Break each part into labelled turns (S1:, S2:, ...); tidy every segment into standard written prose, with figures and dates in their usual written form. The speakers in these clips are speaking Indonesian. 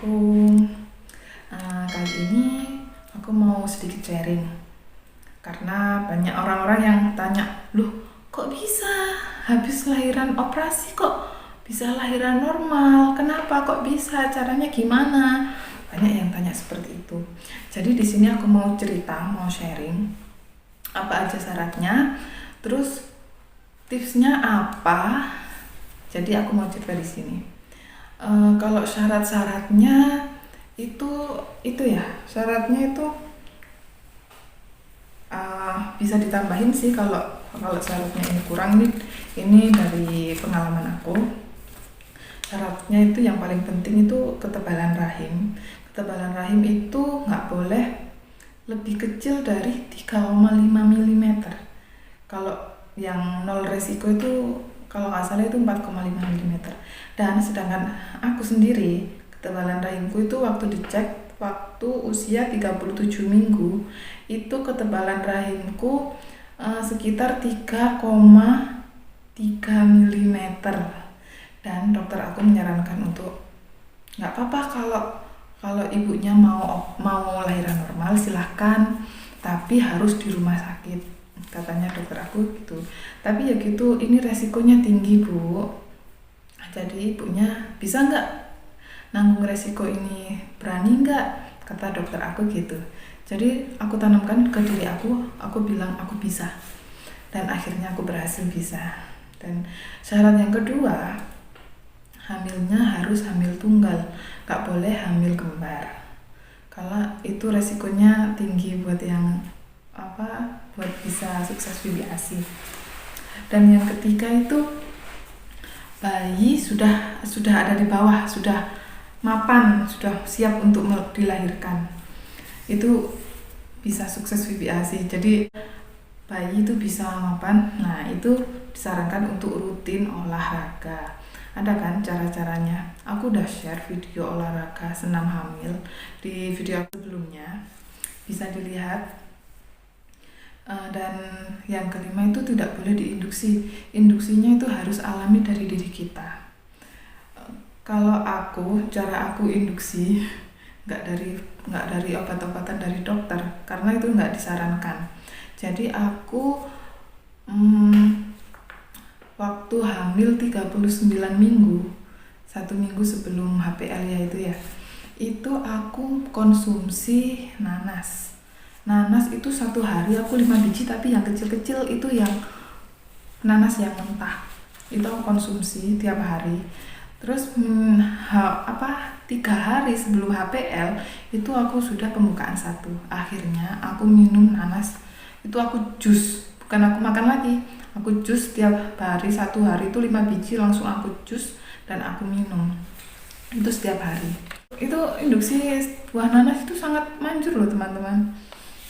S1: Assalamualaikum. Kali ini aku mau sedikit sharing karena banyak orang-orang yang tanya, loh kok bisa habis lahiran operasi kok bisa lahiran normal? Kenapa kok bisa? Caranya gimana? Banyak yang tanya seperti itu. Jadi di sini aku mau cerita, mau sharing apa aja syaratnya, terus tipsnya apa. Jadi aku mau cerita di sini. Kalau syarat-syaratnya itu ya, syaratnya itu bisa ditambahin sih kalau syaratnya ini kurang. Ini dari pengalaman aku. Syaratnya itu yang paling penting itu ketebalan rahim. Ketebalan rahim itu nggak boleh lebih kecil dari 3,5 mm. Kalau yang nol resiko itu kalau nggak salah itu 4,5 mm. Dan sedangkan aku sendiri, ketebalan rahimku itu waktu dicek waktu usia 37 minggu, itu ketebalan rahimku sekitar 3,3 mm. Dan dokter aku menyarankan untuk nggak apa-apa kalau ibunya mau lahiran normal silahkan, tapi harus di rumah sakit, katanya dokter aku gitu. Tapi ya gitu, ini resikonya tinggi Bu, jadi ibunya bisa nggak nanggung resiko ini, berani nggak, kata dokter aku gitu. Jadi aku tanamkan ke diri aku bilang aku bisa, dan akhirnya aku berhasil bisa. Dan syarat yang kedua, hamilnya harus hamil tunggal, nggak boleh hamil kembar, karena itu resikonya tinggi buat yang buat bisa sukses VBASI. Dan yang ketiga itu bayi sudah ada di bawah, sudah mapan, sudah siap untuk dilahirkan, itu bisa sukses VBASI. Jadi bayi itu bisa mapan. Nah, itu disarankan untuk rutin olahraga. Ada kan cara-caranya? Aku udah share video olahraga senam hamil di video sebelumnya, bisa dilihat. Dan yang kelima itu tidak boleh diinduksi. Induksinya itu harus alami dari diri kita. Kalau cara aku induksi nggak dari obat-obatan dari dokter, karena itu nggak disarankan. Jadi aku waktu hamil 39 minggu, 1 minggu sebelum HPL ya itu aku konsumsi nanas. Nanas itu 1 hari aku 5 biji, tapi yang kecil-kecil itu yang nanas yang mentah. Itu aku konsumsi tiap hari. Terus 3 hari sebelum HPL itu aku sudah pembukaan 1. Akhirnya aku minum nanas. Itu aku jus, bukan aku makan lagi. Aku jus tiap hari, 1 hari itu 5 biji langsung aku jus dan aku minum. Itu setiap hari. Itu induksi buah nanas itu sangat manjur loh teman-teman.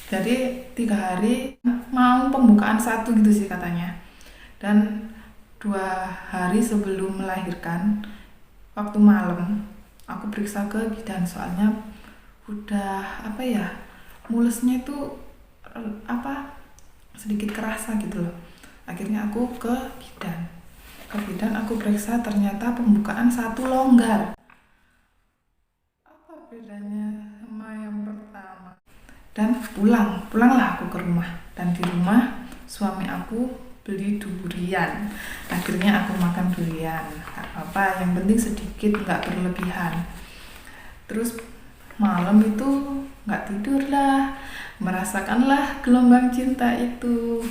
S1: Jadi 3 hari mau pembukaan 1 gitu sih katanya. Dan 2 hari sebelum melahirkan, waktu malam aku periksa ke bidan, soalnya udah mulesnya itu sedikit kerasa gitu loh. Akhirnya aku ke bidan aku periksa, ternyata pembukaan 1 longgar. Apa bedanya sama yang pertama? Dan pulanglah aku ke rumah, dan di rumah suami aku beli durian. Akhirnya aku makan durian, gak apa-apa, yang penting sedikit, gak berlebihan. Terus malam itu gak tidur lah, merasakanlah gelombang cinta itu.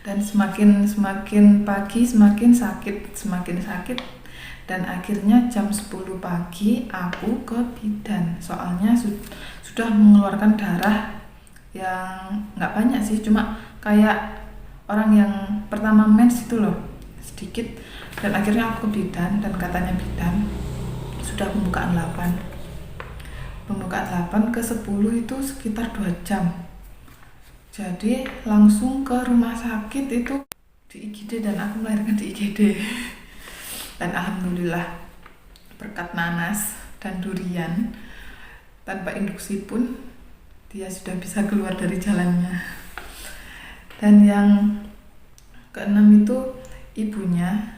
S1: Dan semakin pagi semakin sakit. Dan akhirnya jam 10 pagi aku ke bidan, soalnya sudah mengeluarkan darah yang gak banyak sih, cuma kayak orang yang pertama mens itu loh, sedikit. Dan akhirnya aku ke bidan, dan katanya bidan sudah pembukaan 8 ke 10 itu sekitar 2 jam. Jadi langsung ke rumah sakit itu di IGD, dan aku melahirkan di IGD. Dan alhamdulillah berkat nanas dan durian, tanpa induksi pun dia sudah bisa keluar dari jalannya. Dan yang keenam itu ibunya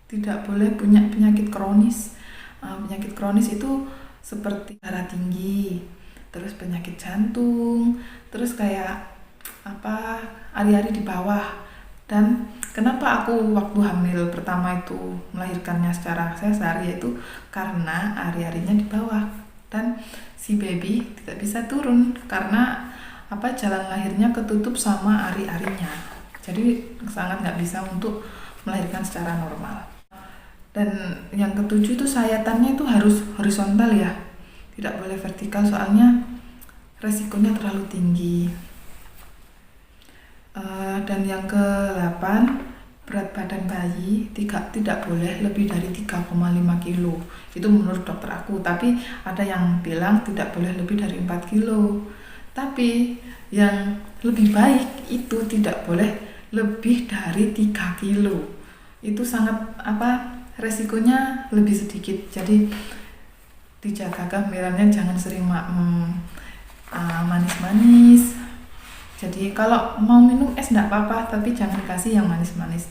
S1: tidak boleh punya penyakit kronis. Penyakit kronis itu seperti darah tinggi, terus penyakit jantung, terus kayak ari-ari di bawah. Dan kenapa aku waktu hamil pertama itu melahirkannya secara sesar, yaitu karena ari-arinya di bawah dan si baby tidak bisa turun karena jalan lahirnya ketutup sama ari-arinya, jadi sangat nggak bisa untuk melahirkan secara normal. Dan yang ketujuh itu sayatannya itu harus horizontal ya, tidak boleh vertikal soalnya resikonya terlalu tinggi. Dan yang ke-8, berat badan bayi tidak boleh lebih dari 3,5 kilo. Itu menurut dokter aku, tapi ada yang bilang tidak boleh lebih dari 4 kilo. Tapi yang lebih baik itu tidak boleh lebih dari 3 kilo. Itu sangat resikonya lebih sedikit. Jadi dijaga kehamilannya, jangan sering manis-manis. Jadi kalau mau minum es enggak apa-apa, tapi jangan kasih yang manis-manis.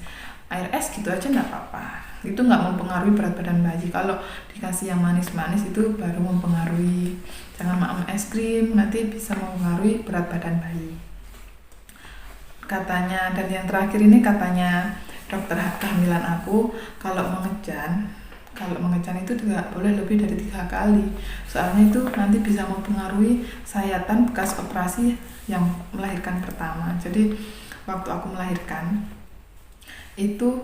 S1: Air es gitu aja enggak apa-apa. Itu enggak mempengaruhi berat badan bayi. Kalau dikasih yang manis-manis itu baru mempengaruhi. Jangan makan es krim, nanti bisa mempengaruhi berat badan bayi. Katanya, dan yang terakhir ini katanya dokter kehamilan aku, kalau mengejan itu tidak boleh lebih dari 3 kali. Soalnya itu nanti bisa mempengaruhi sayatan bekas operasi yang melahirkan pertama. Jadi waktu aku melahirkan itu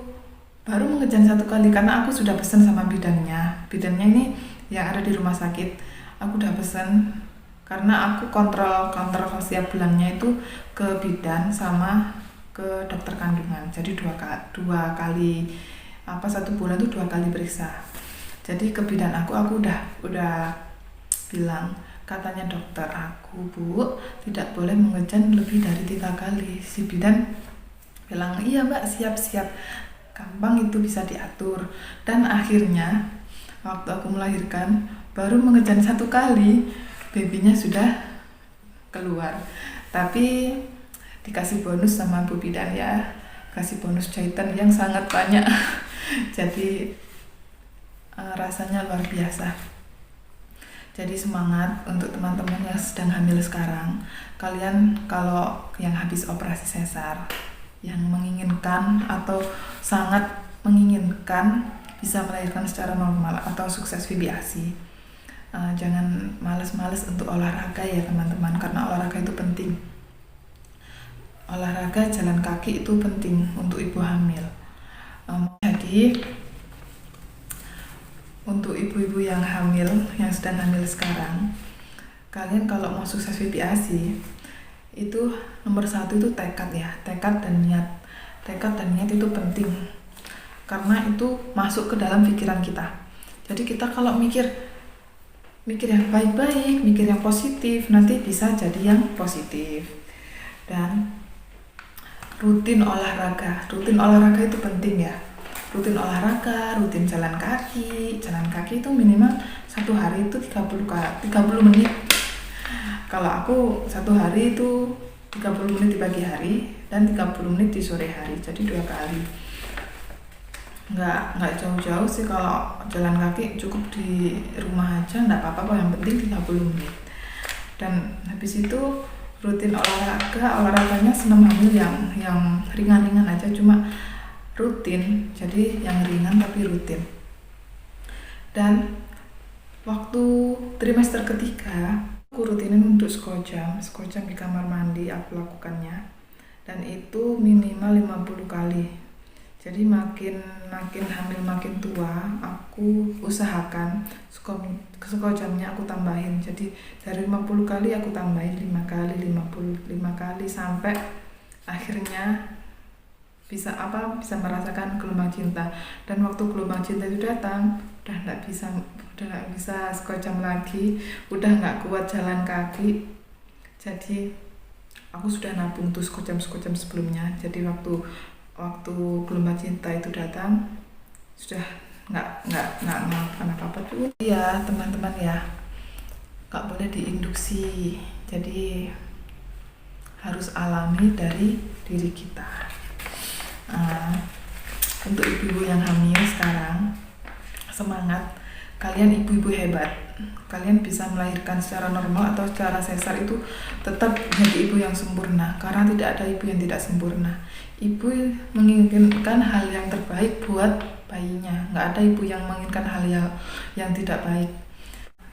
S1: baru mengejan 1 kali karena aku sudah pesan sama bidannya ini yang ada di rumah sakit. Aku udah pesan karena aku kontrol setiap bulannya itu ke bidan sama ke dokter kandungan. Jadi dua kali 1 bulan itu 2 kali periksa. Jadi ke bidan aku udah bilang, katanya dokter aku, Bu, tidak boleh mengejan lebih dari 3 kali. Si bidan bilang, iya Mbak, siap-siap, gampang itu bisa diatur. Dan akhirnya waktu aku melahirkan baru mengejan 1 kali, babynya sudah keluar. Tapi dikasih bonus sama Bu bidan ya, kasih bonus jahitan yang sangat banyak. Jadi rasanya luar biasa. Jadi semangat untuk teman-teman yang sedang hamil sekarang. Kalian kalau yang habis operasi sesar, yang menginginkan atau sangat menginginkan bisa melahirkan secara normal atau sukses VBASI, jangan malas-malas untuk olahraga ya teman-teman, karena olahraga itu penting. Olahraga jalan kaki itu penting untuk ibu hamil. Jadi untuk ibu-ibu yang hamil, yang sedang hamil sekarang, kalian kalau mau sukses VBASI itu nomor 1 itu tekad dan niat. Tekad dan niat itu penting karena itu masuk ke dalam pikiran kita. Jadi kita kalau mikir yang baik-baik, mikir yang positif, nanti bisa jadi yang positif. Dan rutin olahraga itu penting ya. Rutin olahraga, rutin jalan kaki itu minimal 1 hari itu 30 menit. Kalau aku 1 hari itu 30 menit di pagi hari dan 30 menit di sore hari, jadi 2 kali. Nggak jauh-jauh sih, kalau jalan kaki cukup di rumah aja, nggak apa-apa, yang penting 30 menit. Dan habis itu rutin olahraganya senam hamil yang ringan-ringan aja, cuma rutin, jadi yang ringan tapi rutin. Dan waktu trimester ketiga aku rutinin untuk sekojam di kamar mandi aku lakukannya, dan itu minimal 50 kali. Jadi makin hamil makin tua, aku usahakan sekojamnya aku tambahin. Jadi dari 50 kali aku tambahin 5 kali, 55 kali, sampai akhirnya bisa merasakan gelombang cinta. Dan waktu gelombang cinta itu datang, udah nggak bisa sekojam lagi, udah nggak kuat jalan kaki. Jadi aku sudah nabung tuh sekojam sebelumnya. Jadi waktu gelombang cinta itu datang, sudah nggak melakukan apa-apa tuh. Iya teman-teman ya, nggak boleh diinduksi. Jadi harus alami dari diri kita. Untuk ibu-ibu yang hamil sekarang, semangat, kalian ibu-ibu hebat. Kalian bisa melahirkan secara normal atau secara sesar, itu tetap menjadi ibu yang sempurna, karena tidak ada ibu yang tidak sempurna. Ibu menginginkan hal yang terbaik buat bayinya, nggak ada ibu yang menginginkan hal yang tidak baik.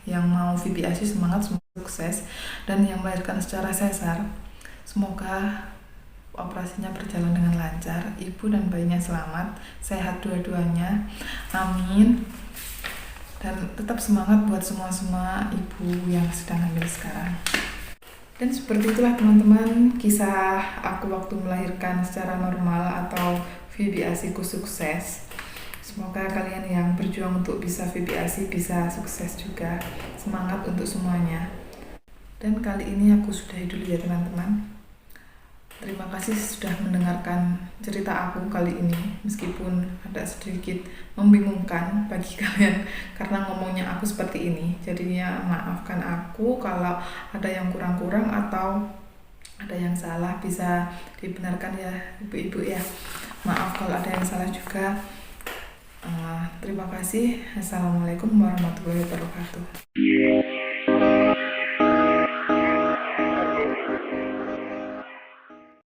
S1: Yang mau VBASI semangat, semoga sukses. Dan yang melahirkan secara sesar, semoga operasinya berjalan dengan lancar, ibu dan bayinya selamat, sehat dua-duanya, amin. Dan tetap semangat buat semua ibu yang sedang hamil sekarang. Dan seperti itulah teman-teman, kisah aku waktu melahirkan secara normal atau VBASI ku sukses. Semoga kalian yang berjuang untuk bisa VBASI bisa sukses juga. Semangat untuk semuanya. Dan kali ini aku sudahi dulu ya teman-teman. Terima kasih sudah mendengarkan cerita aku kali ini, meskipun ada sedikit membingungkan bagi kalian karena ngomongnya aku seperti ini. Jadinya maafkan aku kalau ada yang kurang-kurang atau ada yang salah, bisa dibenarkan ya ibu-ibu ya. Maaf kalau ada yang salah juga. Terima kasih. Assalamualaikum warahmatullahi wabarakatuh.